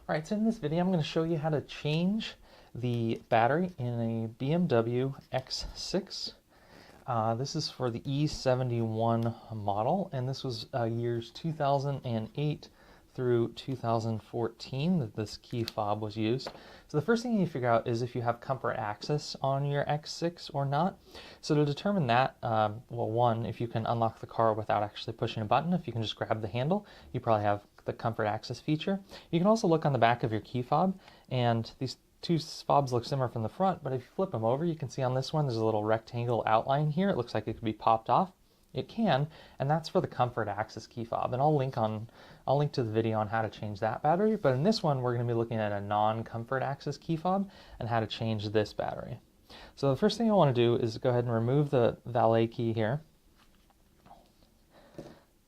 Alright, so in this video I'm going to show you how to change the battery in a BMW X6. This is for the E71 model, and this was years 2008 through 2014 that this key fob was used. So the first thing you need to figure out is if you have comfort access on your X6 or not. So to determine that, well, one, if you can unlock the car without actually pushing a button, if you can just grab the handle, you probably have the comfort access feature. You can also look on the back of your key fob, and these two fobs look similar from the front, but if you flip them over, you can see on this one there's a little rectangle outline here. It looks like it could be popped off. It can, and that's for the comfort access key fob, and I'll link to the video on how to change that battery. But in this one, we're going to be looking at a non-comfort access key fob and how to change this battery. So the first thing I want to do is go ahead and remove the valet key here.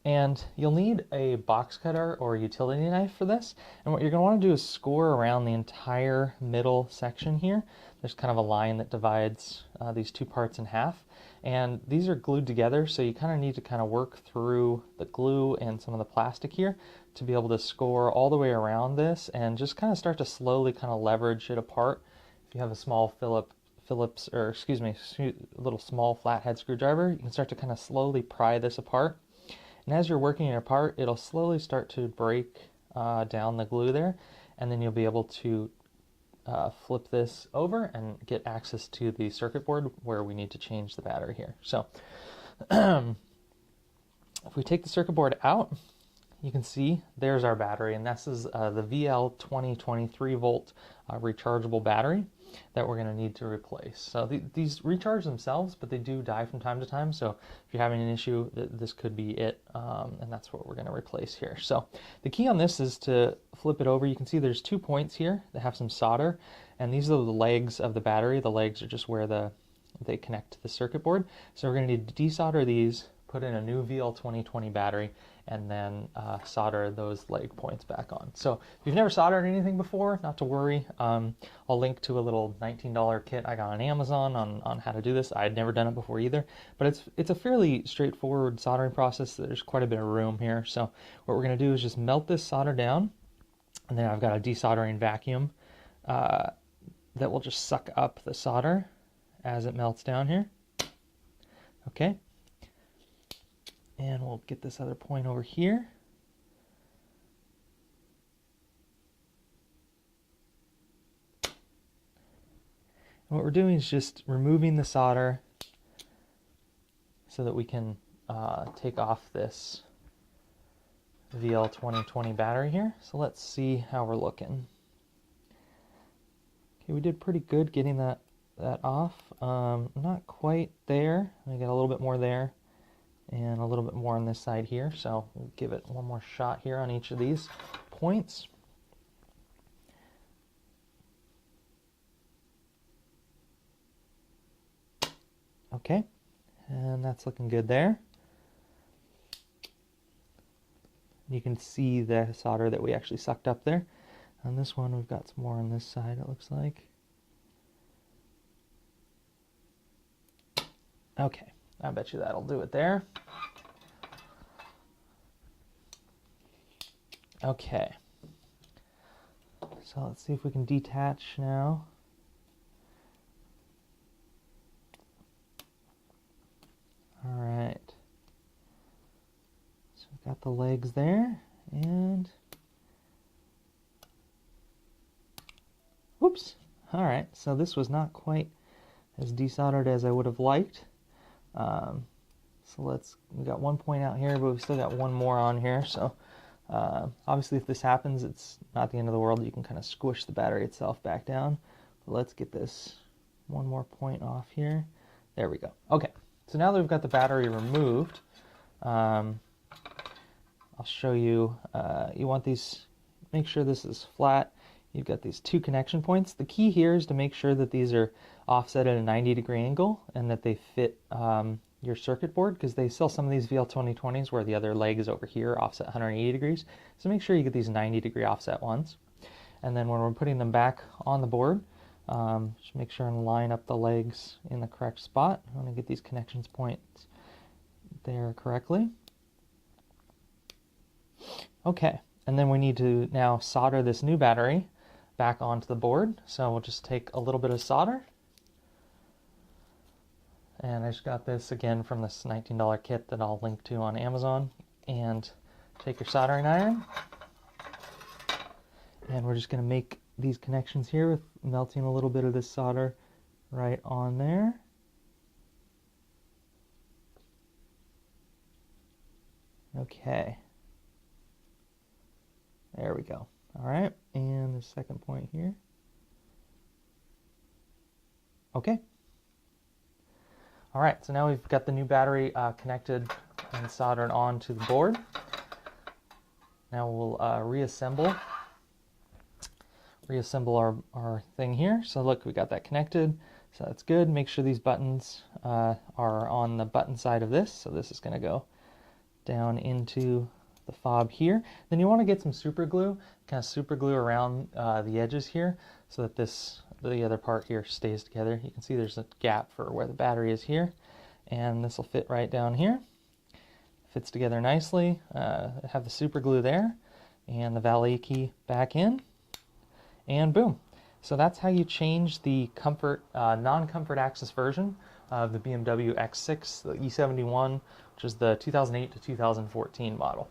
And you'll need a box cutter or a utility knife for this. And what you're going to want to do is score around the entire middle section here. There's kind of a line that divides these two parts in half. And these are glued together, so you kind of need to kind of work through the glue and some of the plastic here to be able to score all the way around this and just kind of start to slowly kind of leverage it apart. If you have a small Phillips, or excuse me, a little small flathead screwdriver, you can start to kind of slowly pry this apart. And as you're working it apart, it'll slowly start to break down the glue there, and then you'll be able to flip this over and get access to the circuit board where we need to change the battery here. So if we take the circuit board out, you can see there's our battery, and this is the VL2023 volt rechargeable battery that we're going to need to replace. So these recharge themselves, but they do die from time to time. So if you're having an issue, this could be it, and that's what we're going to replace here. So the key on this is to flip it over. You can see there's 2 points here that have some solder, and these are the legs of the battery. The legs are just where they connect to the circuit board. So we're going to need to desolder these, put in a new VL2020 battery, and then solder those leg points back on. So if you've never soldered anything before, not to worry. I'll link to a little $19 kit I got on Amazon on how to do this. I had never done it before either, but it's a fairly straightforward soldering process. There's quite a bit of room here. So what we're going to do is just melt this solder down, and then I've got a desoldering vacuum that will just suck up the solder as it melts down here. Okay. And we'll get this other point over here. And what we're doing is just removing the solder so that we can take off this VL2020 battery here. So let's see how we're looking. Okay, we did pretty good getting that off. Not quite there. I got a little bit more there, and a little bit more on this side here. So we'll give it one more shot here on each of these points. Okay, and that's looking good there. You can see the solder that we actually sucked up there. On this one, we've got some more on this side, it looks like. Okay. I bet you that'll do it there. Okay. So let's see if we can detach now. All right. So we've got the legs there, and whoops. All right. So this was not quite as desoldered as I would have liked. So we got 1 point out here, but we still got one more on here. So obviously if this happens, it's not the end of the world. You can kind of squish the battery itself back down. But let's get this one more point off here. There we go. Okay, so now that we've got the battery removed, I'll show you, you want these, make sure this is flat. You've got these two connection points. The key here is to make sure that these are offset at a 90-degree angle and that they fit your circuit board, because they sell some of these VL2020s where the other leg is over here offset 180 degrees. So make sure you get these 90-degree offset ones. And then when we're putting them back on the board, just make sure and line up the legs in the correct spot. I want to get these connections points there correctly. Okay, And then we need to now solder this new battery back onto the board. So we'll just take a little bit of solder. And I just got this again from this $19 kit that I'll link to on Amazon. And take your soldering iron. And we're just going to make these connections here with melting a little bit of this solder right on there. Okay. There we go. All right, and the second point here. Okay. All right, so now we've got the new battery connected and soldered onto the board. Now we'll reassemble our thing here. So look, we got that connected, so that's good. Make sure these buttons are on the button side of this. So this is going to go down into the fob here. Then you want to get some super glue, kind of super glue around the edges here so that the other part here stays together. You can see there's a gap for where the battery is here, and this will fit right down here. Fits together nicely. Have the super glue there and the valet key back in, and boom. So that's how you change the comfort, non-comfort access version of the BMW X6, the E71, which is the 2008 to 2014 model.